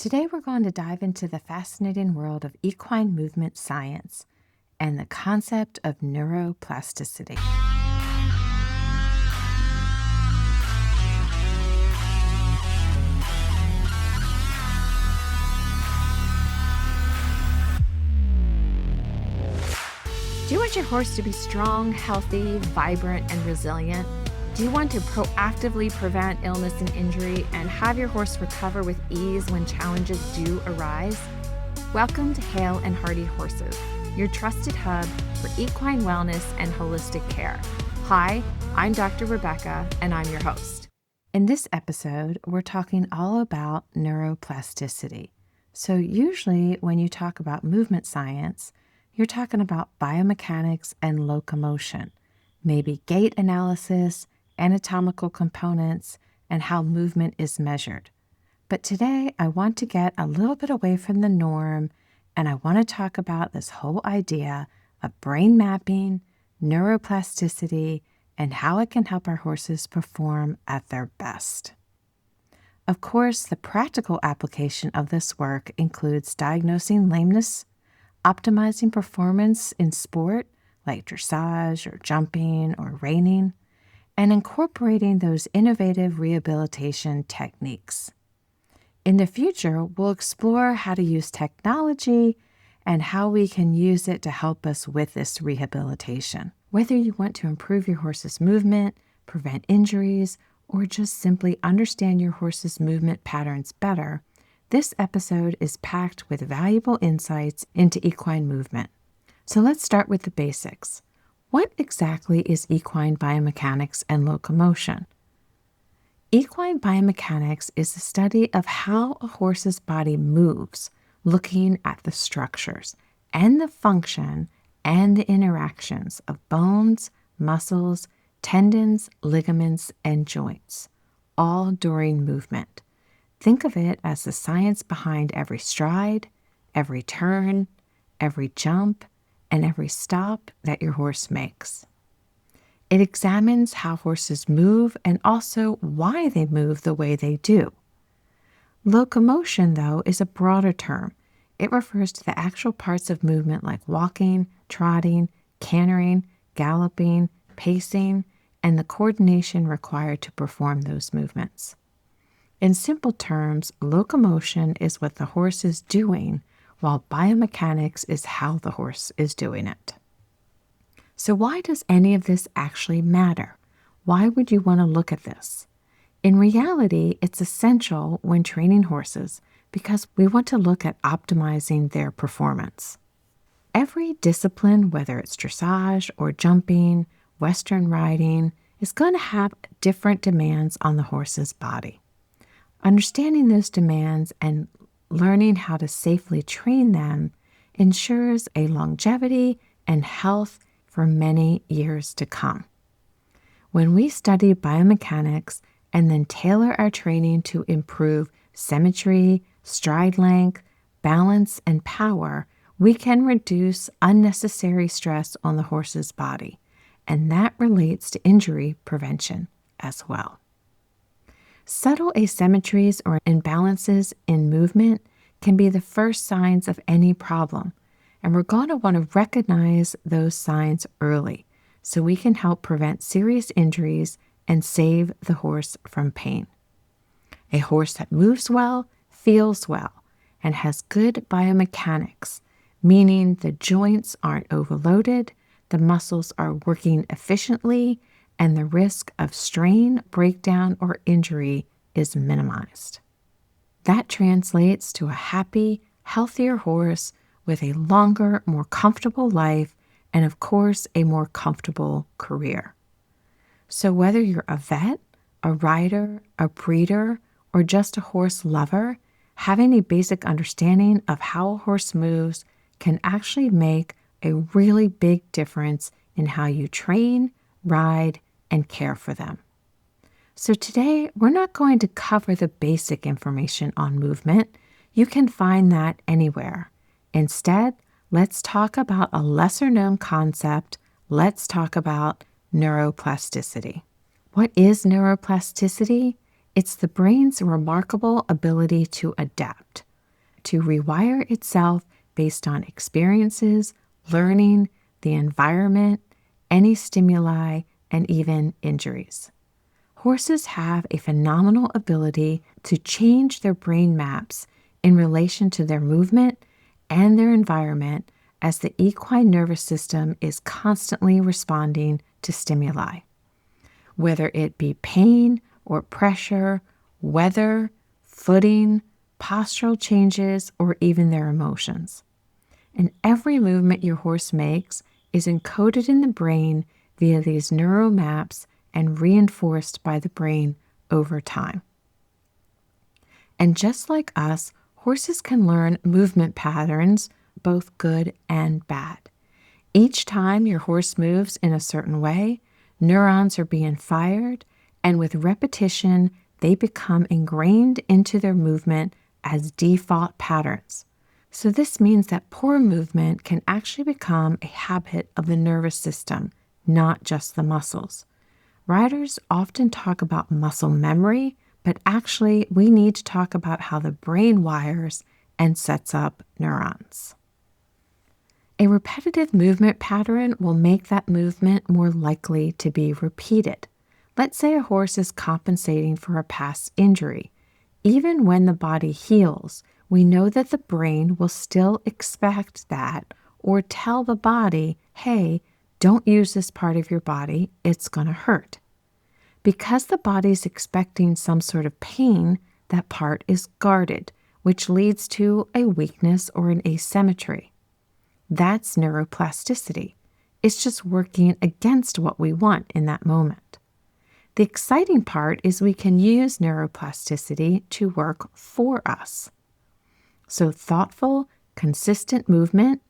Today we're going to dive into the fascinating world of equine movement science and the concept of neuroplasticity. Do you want your horse to be strong, healthy, vibrant, and resilient? Do you want to proactively prevent illness and injury and have your horse recover with ease when challenges do arise? Welcome to Hale and Hardy Horses, your trusted hub for equine wellness and holistic care. Hi, I'm Dr. Rebecca, and I'm your host. In this episode, we're talking all about neuroplasticity. So usually when you talk about movement science, you're talking about biomechanics and locomotion, maybe gait analysis, anatomical components, and how movement is measured. But today, I want to get a little bit away from the norm, and I want to talk about this whole idea of brain mapping, neuroplasticity, and how it can help our horses perform at their best. Of course, the practical application of this work includes diagnosing lameness, optimizing performance in sport like dressage or jumping or reining, and incorporating those innovative rehabilitation techniques. In the future, we'll explore how to use technology and how we can use it to help us with this rehabilitation. Whether you want to improve your horse's movement, prevent injuries, or just simply understand your horse's movement patterns better, this episode is packed with valuable insights into equine movement. So let's start with the basics. What exactly is equine biomechanics and locomotion? Equine biomechanics is the study of how a horse's body moves, looking at the structures and the function and the interactions of bones, muscles, tendons, ligaments, and joints, all during movement. Think of it as the science behind every stride, every turn, every jump, and every stop that your horse makes. It examines how horses move and also why they move the way they do. Locomotion, though, is a broader term. It refers to the actual parts of movement like walking, trotting, cantering, galloping, pacing, and the coordination required to perform those movements. In simple terms, locomotion is what the horse is doing, while biomechanics is how the horse is doing it. So why does any of this actually matter? Why would you want to look at this? In reality, it's essential when training horses because we want to look at optimizing their performance. Every discipline, whether it's dressage or jumping, Western riding, is going to have different demands on the horse's body. Understanding those demands and learning how to safely train them ensures a longevity and health for many years to come. When we study biomechanics and then tailor our training to improve symmetry, stride length, balance, and power, we can reduce unnecessary stress on the horse's body, and that relates to injury prevention as well. Subtle asymmetries or imbalances in movement can be the first signs of any problem, and we're going to want to recognize those signs early so we can help prevent serious injuries and save the horse from pain. A horse that moves well, feels well, and has good biomechanics, meaning the joints aren't overloaded, the muscles are working efficiently, and the risk of strain, breakdown, or injury is minimized. That translates to a happy, healthier horse with a longer, more comfortable life, and of course, a more comfortable career. So whether you're a vet, a rider, a breeder, or just a horse lover, having a basic understanding of how a horse moves can actually make a really big difference in how you train, ride, and care for them. So today, we're not going to cover the basic information on movement. You can find that anywhere. Instead, let's talk about a lesser-known concept. Let's talk about neuroplasticity. What is neuroplasticity? It's the brain's remarkable ability to adapt, to rewire itself based on experiences, learning, the environment, any stimuli, and even injuries. Horses have a phenomenal ability to change their brain maps in relation to their movement and their environment as the equine nervous system is constantly responding to stimuli, whether it be pain or pressure, weather, footing, postural changes, or even their emotions. And every movement your horse makes is encoded in the brain via these neural maps and reinforced by the brain over time. And just like us, horses can learn movement patterns, both good and bad. Each time your horse moves in a certain way, neurons are being fired, and with repetition, they become ingrained into their movement as default patterns. So this means that poor movement can actually become a habit of the nervous system, not just the muscles. Riders often talk about muscle memory, but actually we need to talk about how the brain wires and sets up neurons. A repetitive movement pattern will make that movement more likely to be repeated. Let's say a horse is compensating for a past injury. Even when the body heals, we know that the brain will still expect that or tell the body, hey, don't use this part of your body, it's going to hurt. Because the body's expecting some sort of pain, that part is guarded, which leads to a weakness or an asymmetry. That's neuroplasticity. It's just working against what we want in that moment. The exciting part is we can use neuroplasticity to work for us. So thoughtful, consistent movement,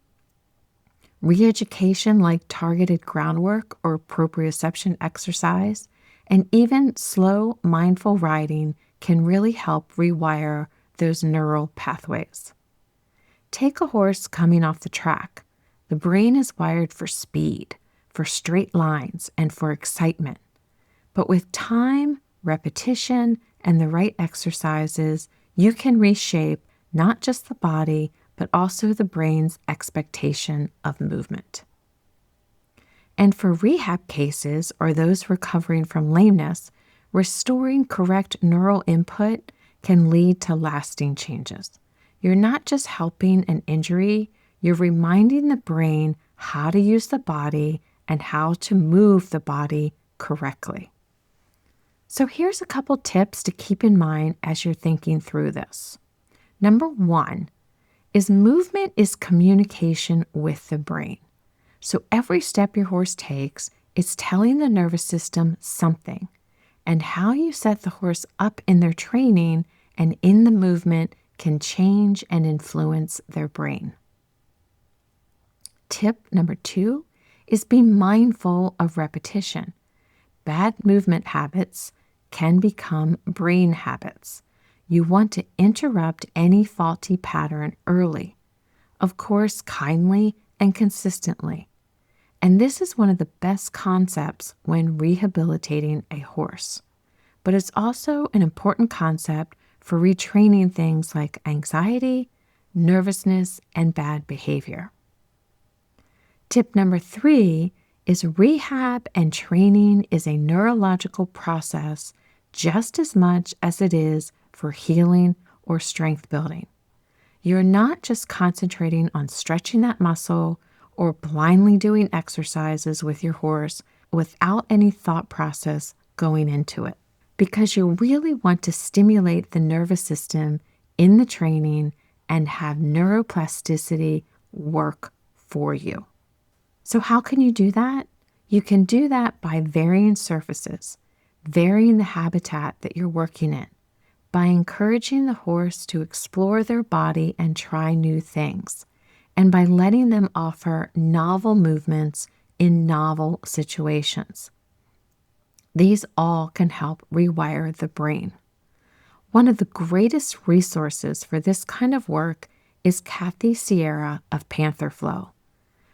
re-education like targeted groundwork or proprioception exercise, and even slow, mindful riding can really help rewire those neural pathways. Take a horse coming off the track. The brain is wired for speed, for straight lines, and for excitement. But with time, repetition, and the right exercises, you can reshape not just the body, but also the brain's expectation of movement. And for rehab cases or those recovering from lameness, restoring correct neural input can lead to lasting changes. You're not just helping an injury, you're reminding the brain how to use the body and how to move the body correctly. So here's a couple tips to keep in mind as you're thinking through this. Number 1 is movement is communication with the brain. So every step your horse takes is telling the nervous system something, and how you set the horse up in their training and in the movement can change and influence their brain. Tip number 2 is be mindful of repetition. Bad movement habits can become brain habits. You want to interrupt any faulty pattern early, of course, kindly and consistently. And this is one of the best concepts when rehabilitating a horse. But it's also an important concept for retraining things like anxiety, nervousness, and bad behavior. Tip number 3 is rehab and training is a neurological process just as much as it is for healing or strength building. You're not just concentrating on stretching that muscle or blindly doing exercises with your horse without any thought process going into it, because you really want to stimulate the nervous system in the training and have neuroplasticity work for you. So how can you do that? You can do that by varying surfaces, varying the habitat that you're working in, by encouraging the horse to explore their body and try new things, and by letting them offer novel movements in novel situations. These all can help rewire the brain. One of the greatest resources for this kind of work is Kathy Sierra of Panther Flow,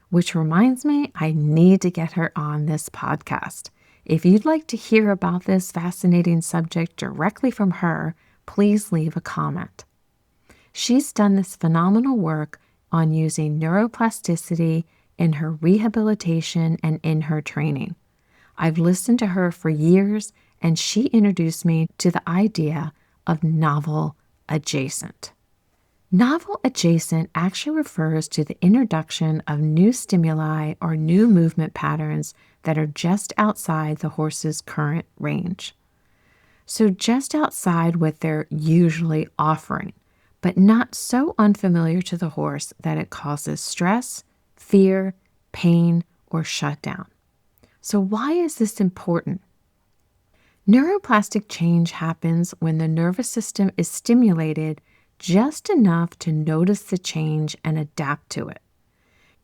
which reminds me I need to get her on this podcast. If you'd like to hear about this fascinating subject directly from her, please leave a comment. She's done this phenomenal work on using neuroplasticity in her rehabilitation and in her training. I've listened to her for years, and she introduced me to the idea of novel adjacent. Novel adjacent actually refers to the introduction of new stimuli or new movement patterns that are just outside the horse's current range. So just outside what they're usually offering, but not so unfamiliar to the horse that it causes stress, fear, pain, or shutdown. So why is this important? Neuroplastic change happens when the nervous system is stimulated just enough to notice the change and adapt to it.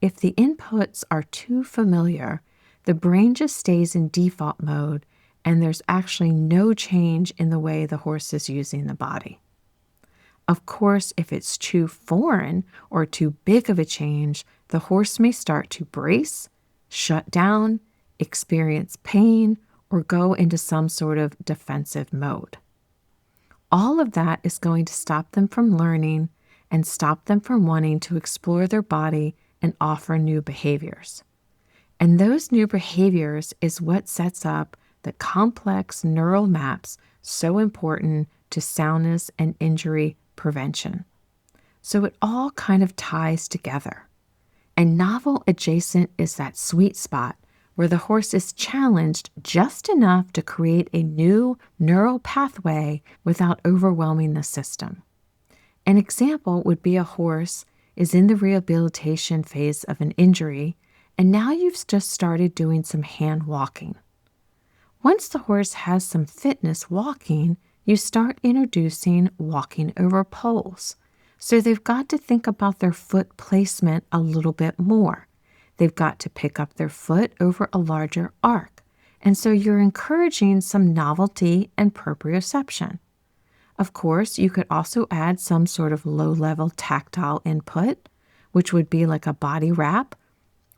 If the inputs are too familiar, the brain just stays in default mode and there's actually no change in the way the horse is using the body. Of course, if it's too foreign or too big of a change, the horse may start to brace, shut down, experience pain, or go into some sort of defensive mode. All of that is going to stop them from learning and stop them from wanting to explore their body and offer new behaviors. And those new behaviors is what sets up the complex neural maps so important to soundness and injury prevention. So it all kind of ties together. And novel adjacent is that sweet spot where the horse is challenged just enough to create a new neural pathway without overwhelming the system. An example would be a horse is in the rehabilitation phase of an injury, and now you've just started doing some hand walking. Once the horse has some fitness walking, you start introducing walking over poles. So they've got to think about their foot placement a little bit more. They've got to pick up their foot over a larger arc. And so you're encouraging some novelty and proprioception. Of course, you could also add some sort of low-level tactile input, which would be like a body wrap,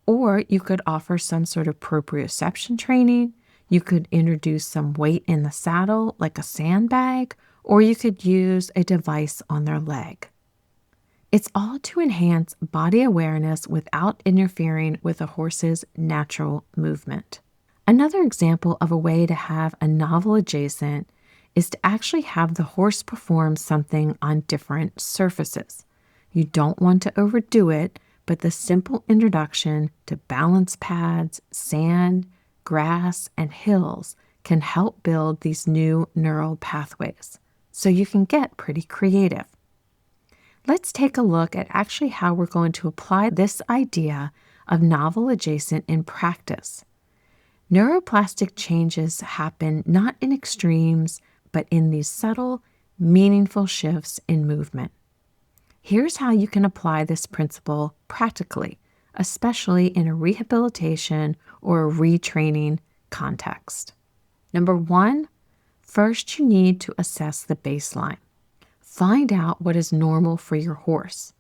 or you could offer some sort of proprioception training. You could introduce some weight in the saddle, like a sandbag, or you could use a device on their leg. It's all to enhance body awareness without interfering with a horse's natural movement. Another example of a way to have a novel adjacent is to actually have the horse perform something on different surfaces. You don't want to overdo it, but the simple introduction to balance pads, sand, grass, and hills can help build these new neural pathways. So you can get pretty creative. Let's take a look at actually how we're going to apply this idea of novel adjacent in practice. Neuroplastic changes happen not in extremes, but in these subtle, meaningful shifts in movement. Here's how you can apply this principle practically, especially in a rehabilitation or a retraining context. Number one, first you need to assess the baseline. Find out what is normal for your horse.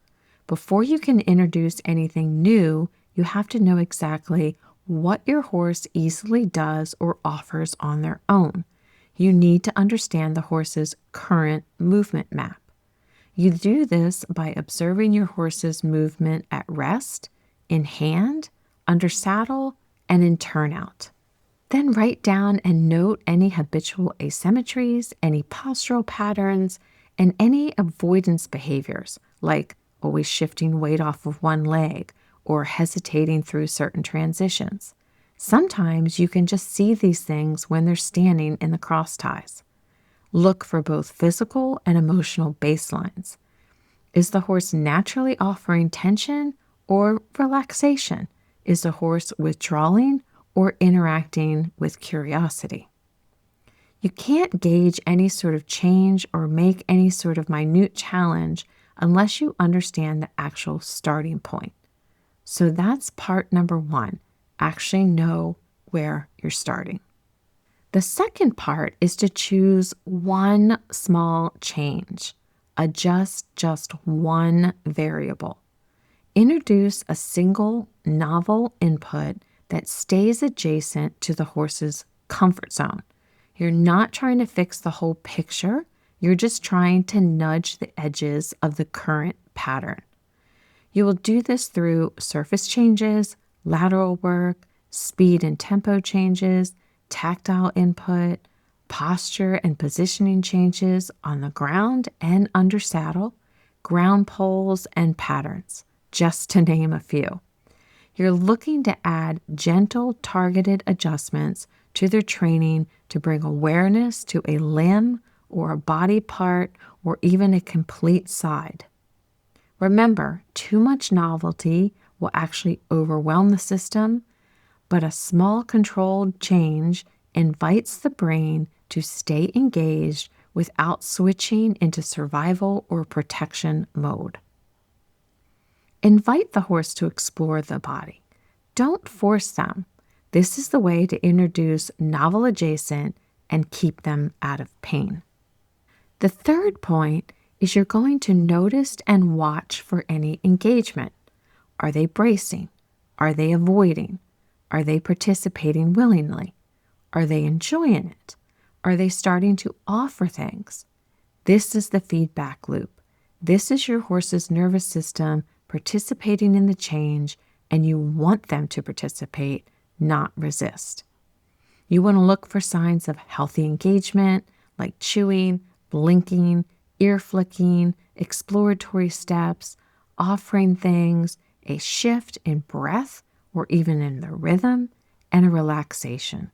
Before you can introduce anything new, you have to know exactly what your horse easily does or offers on their own. You need to understand the horse's current movement map. You do this by observing your horse's movement at rest, in hand, under saddle, and in turnout. Then write down and note any habitual asymmetries, any postural patterns, and any avoidance behaviors, like always shifting weight off of one leg or hesitating through certain transitions. Sometimes you can just see these things when they're standing in the cross ties. Look for both physical and emotional baselines. Is the horse naturally offering tension or relaxation? Is the horse withdrawing or interacting with curiosity? You can't gauge any sort of change or make any sort of minute challenge unless you understand the actual starting point. So that's part number one. Actually know where you're starting. The second part is to choose one small change. Adjust just one variable. Introduce a single novel input that stays adjacent to the horse's comfort zone. You're not trying to fix the whole picture. You're just trying to nudge the edges of the current pattern. You will do this through surface changes, lateral work, speed and tempo changes, tactile input, posture and positioning changes on the ground and under saddle, ground poles, and patterns, just to name a few. You're looking to add gentle, targeted adjustments to their training to bring awareness to a limb or a body part or even a complete side. Remember, too much novelty will actually overwhelm the system, but a small controlled change invites the brain to stay engaged without switching into survival or protection mode. Invite the horse to explore the body. Don't force them. This is the way to introduce novel adjacent and keep them out of pain. The third point is you're going to notice and watch for any engagement. Are they bracing? Are they avoiding? Are they participating willingly? Are they enjoying it? Are they starting to offer things? This is the feedback loop. This is your horse's nervous system participating in the change, and you want them to participate, not resist. You want to look for signs of healthy engagement, like chewing, blinking, ear flicking, exploratory steps, offering things, a shift in breath or even in the rhythm, and a relaxation.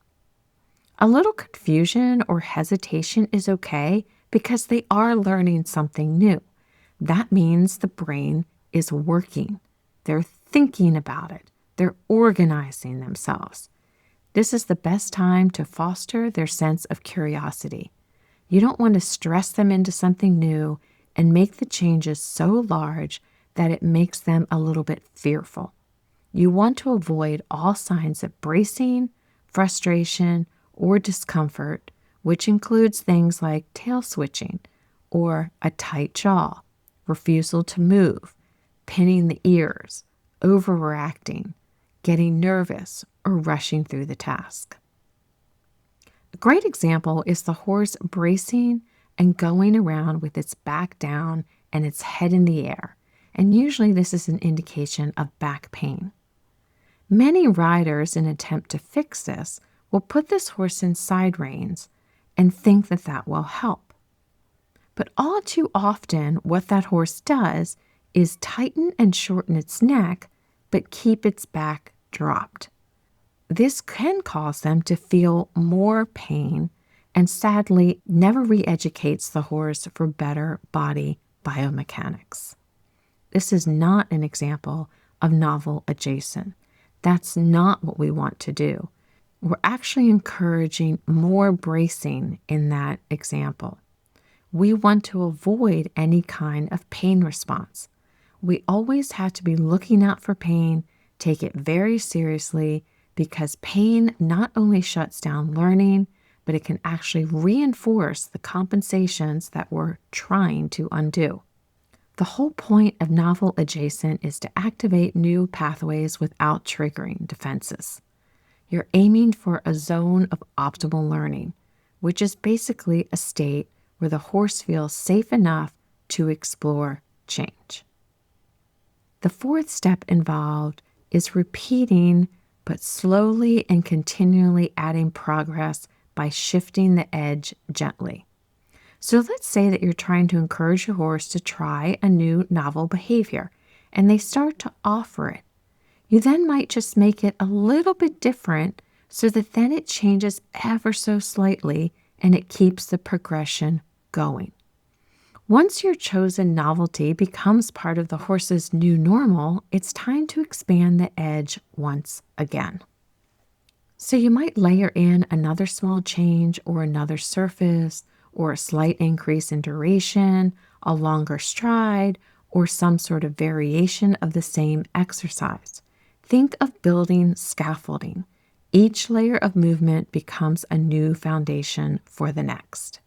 A little confusion or hesitation is okay because they are learning something new. That means the brain is working. They're thinking about it. They're organizing themselves. This is the best time to foster their sense of curiosity. You don't want to stress them into something new and make the changes so large that it makes them a little bit fearful. You want to avoid all signs of bracing, frustration, or discomfort, which includes things like tail switching or a tight jaw, refusal to move, pinning the ears, overreacting, getting nervous, or rushing through the task. A great example is the horse bracing and going around with its back down and its head in the air, and usually this is an indication of back pain. Many riders, in an attempt to fix this, will put this horse in side reins and think that that will help. But all too often, what that horse does is tighten and shorten its neck, but keep its back dropped. This can cause them to feel more pain and sadly never re-educates the horse for better body biomechanics. This is not an example of novel adjacent. That's not what we want to do. We're actually encouraging more bracing in that example. We want to avoid any kind of pain response. We always have to be looking out for pain, take it very seriously, because pain not only shuts down learning, but it can actually reinforce the compensations that we're trying to undo. The whole point of novel adjacent is to activate new pathways without triggering defenses. You're aiming for a zone of optimal learning, which is basically a state where the horse feels safe enough to explore change. The fourth step involved is repeating, but slowly and continually adding progress by shifting the edge gently. So let's say that you're trying to encourage your horse to try a new novel behavior, and they start to offer it. You then might just make it a little bit different so that then it changes ever so slightly and it keeps the progression going. Once your chosen novelty becomes part of the horse's new normal, it's time to expand the edge once again. So you might layer in another small change or another surface or a slight increase in duration, a longer stride, or some sort of variation of the same exercise. Think of building scaffolding. Each layer of movement becomes a new foundation for the next.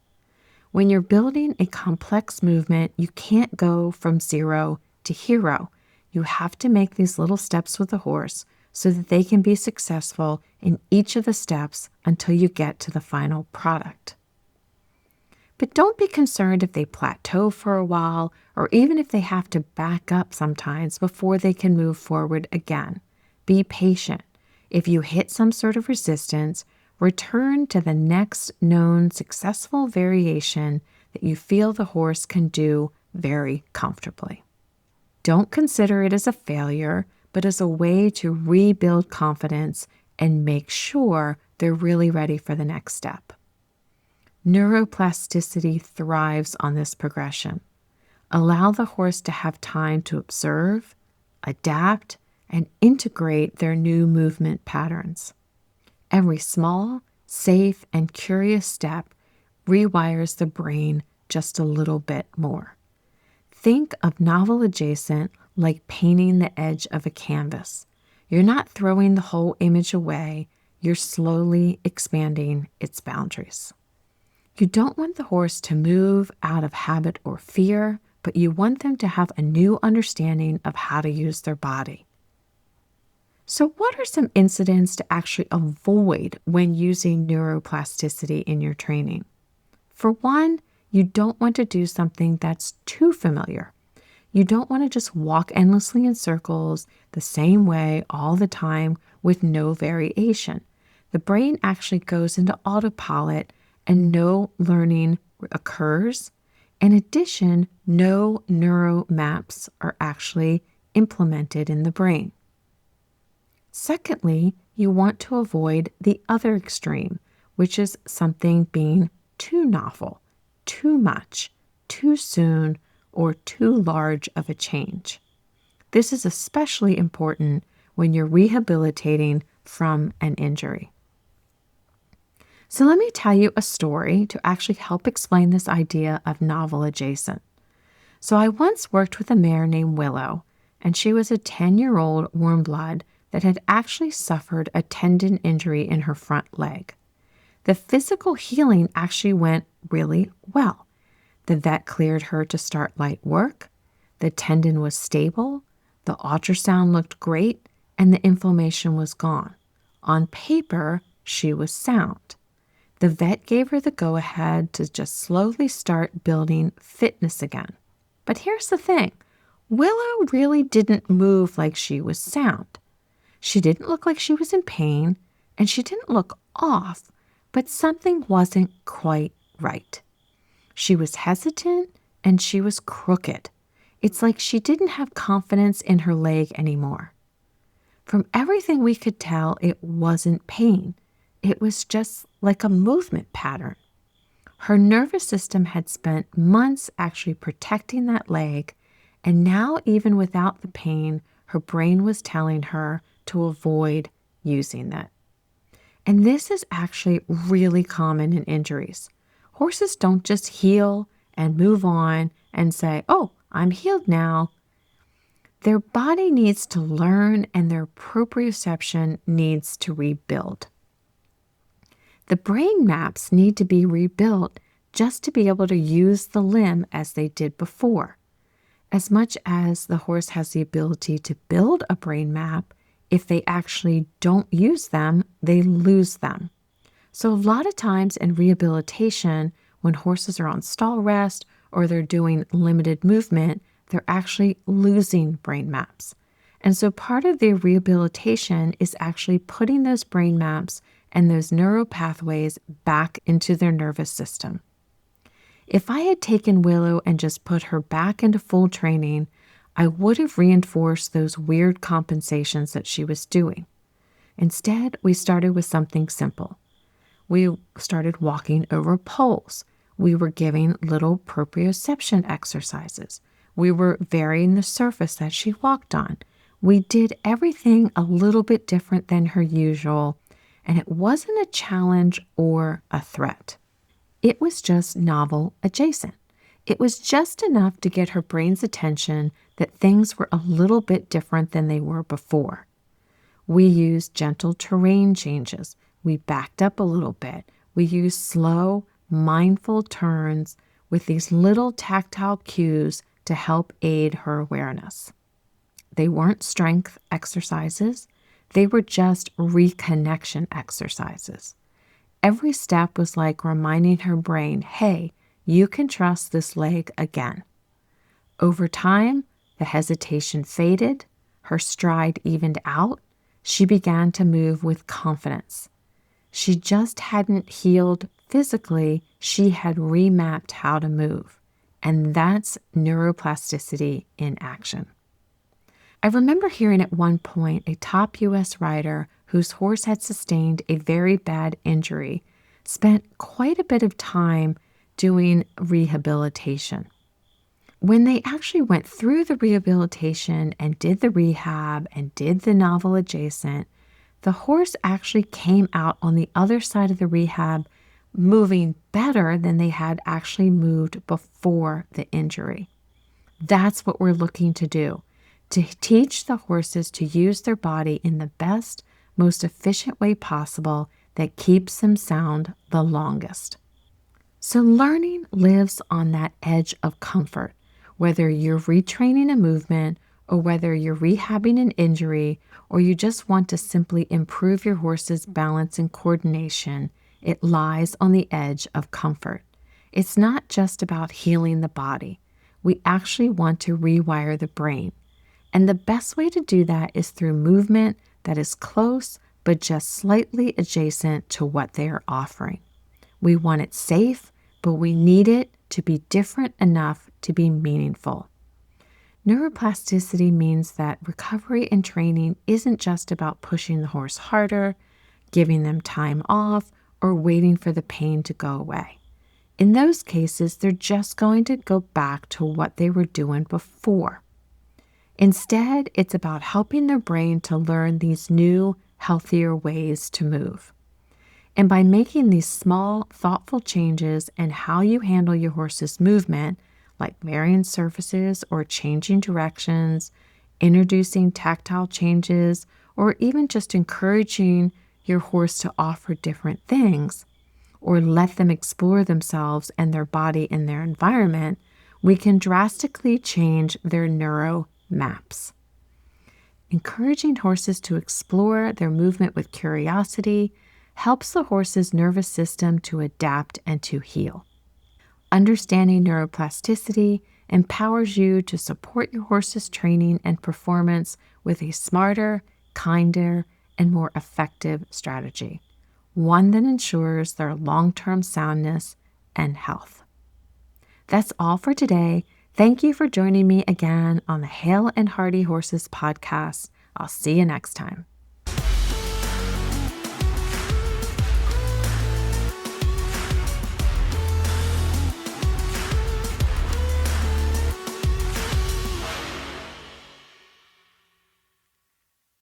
When you're building a complex movement, you can't go from zero to hero. You have to make these little steps with the horse so that they can be successful in each of the steps until you get to the final product. But don't be concerned if they plateau for a while or even if they have to back up sometimes before they can move forward again. Be patient. If you hit some sort of resistance, return to the next known successful variation that you feel the horse can do very comfortably. Don't consider it as a failure, but as a way to rebuild confidence and make sure they're really ready for the next step. Neuroplasticity thrives on this progression. Allow the horse to have time to observe, adapt, and integrate their new movement patterns. Every small, safe, and curious step rewires the brain just a little bit more. Think of novel adjacent like painting the edge of a canvas. You're not throwing the whole image away, you're slowly expanding its boundaries. You don't want the horse to move out of habit or fear, but you want them to have a new understanding of how to use their body. So what are some incidents to actually avoid when using neuroplasticity in your training? For one, you don't want to do something that's too familiar. You don't want to just walk endlessly in circles the same way all the time with no variation. The brain actually goes into autopilot and no learning occurs. In addition, no neuro maps are actually implemented in the brain. Secondly, you want to avoid the other extreme, which is something being too novel, too much, too soon, or too large of a change. This is especially important when you're rehabilitating from an injury. So let me tell you a story to actually help explain this idea of novel adjacent. So I once worked with a mare named Willow, and she was a 10-year-old warm blood that had actually suffered a tendon injury in her front leg. The physical healing actually went really well. The vet cleared her to start light work, the tendon was stable, the ultrasound looked great, and the inflammation was gone. On paper, she was sound. The vet gave her the go-ahead to just slowly start building fitness again. But here's the thing. Willow really didn't move like she was sound. She didn't look like she was in pain, and she didn't look off, but something wasn't quite right. She was hesitant, and she was crooked. It's like she didn't have confidence in her leg anymore. From everything we could tell, it wasn't pain. It was just like a movement pattern. Her nervous system had spent months actually protecting that leg, and now even without the pain, her brain was telling her to avoid using it. And this is actually really common in injuries. Horses don't just heal and move on and say, "Oh, I'm healed now." Their body needs to learn and their proprioception needs to rebuild. The brain maps need to be rebuilt just to be able to use the limb as they did before. As much as the horse has the ability to build a brain map, if they actually don't use them, they lose them. So a lot of times in rehabilitation, when horses are on stall rest or they're doing limited movement, they're actually losing brain maps. And so part of the rehabilitation is actually putting those brain maps and those neural pathways back into their nervous system. If I had taken Willow and just put her back into full training, I would have reinforced those weird compensations that she was doing. Instead, we started with something simple. We started walking over poles. We were giving little proprioception exercises. We were varying the surface that she walked on. We did everything a little bit different than her usual, and it wasn't a challenge or a threat. It was just novel adjacent. It was just enough to get her brain's attention that things were a little bit different than they were before. We used gentle terrain changes. We backed up a little bit. We used slow, mindful turns with these little tactile cues to help aid her awareness. They weren't strength exercises. They were just reconnection exercises. Every step was like reminding her brain, hey, you can trust this leg again. Over time, the hesitation faded, her stride evened out, she began to move with confidence. She just hadn't healed physically, she had remapped how to move. And that's neuroplasticity in action. I remember hearing at one point a top U.S. rider whose horse had sustained a very bad injury spent quite a bit of time doing rehabilitation. When they actually went through the rehabilitation and did the rehab and did the novel adjacent, the horse actually came out on the other side of the rehab moving better than they had actually moved before the injury. That's what we're looking to do, to teach the horses to use their body in the best, most efficient way possible that keeps them sound the longest. So learning lives on that edge of comfort, whether you're retraining a movement or whether you're rehabbing an injury or you just want to simply improve your horse's balance and coordination, it lies on the edge of comfort. It's not just about healing the body. We actually want to rewire the brain. And the best way to do that is through movement that is close but just slightly adjacent to what they are offering. We want it safe, but we need it to be different enough to be meaningful. Neuroplasticity means that recovery and training isn't just about pushing the horse harder, giving them time off, or waiting for the pain to go away. In those cases, they're just going to go back to what they were doing before. Instead, it's about helping their brain to learn these new, healthier ways to move. And by making these small, thoughtful changes in how you handle your horse's movement, like varying surfaces or changing directions, introducing tactile changes, or even just encouraging your horse to offer different things, or let them explore themselves and their body in their environment, we can drastically change their neuro maps. Encouraging horses to explore their movement with curiosity helps the horse's nervous system to adapt and to heal. Understanding neuroplasticity empowers you to support your horse's training and performance with a smarter, kinder, and more effective strategy, one that ensures their long-term soundness and health. That's all for today. Thank you for joining me again on the Hale and Hardy Horses podcast. I'll see you next time.